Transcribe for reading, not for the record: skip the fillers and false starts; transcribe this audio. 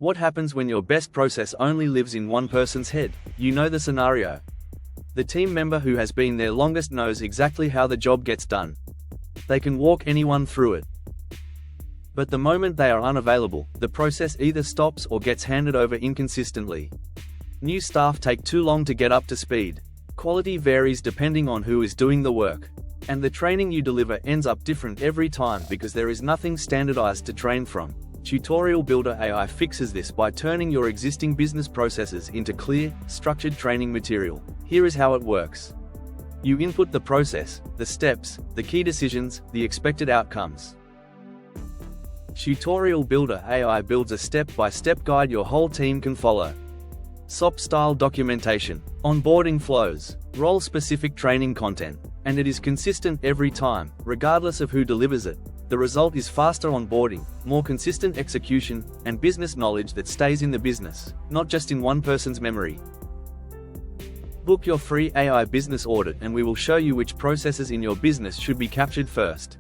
What happens when your best process only lives in one person's head? You know the scenario. The team member who has been there longest knows exactly how the job gets done. They can walk anyone through it. But the moment they are unavailable, the process either stops or gets handed over inconsistently. New staff take too long to get up to speed. Quality varies depending on who is doing the work. And the training you deliver ends up different every time because there is nothing standardized to train from. TutorialBuilder AI fixes this by turning your existing business processes into clear, structured training material. Here is how it works. You input the process, the steps, the key decisions, the expected outcomes. TutorialBuilder AI builds a step-by-step guide your whole team can follow. SOP-style documentation, onboarding flows, role-specific training content, and it is consistent every time, regardless of who delivers it. The result is faster onboarding, more consistent execution, and business knowledge that stays in the business, not just in one person's memory. Book your free AI business audit and we will show you which processes in your business should be captured first.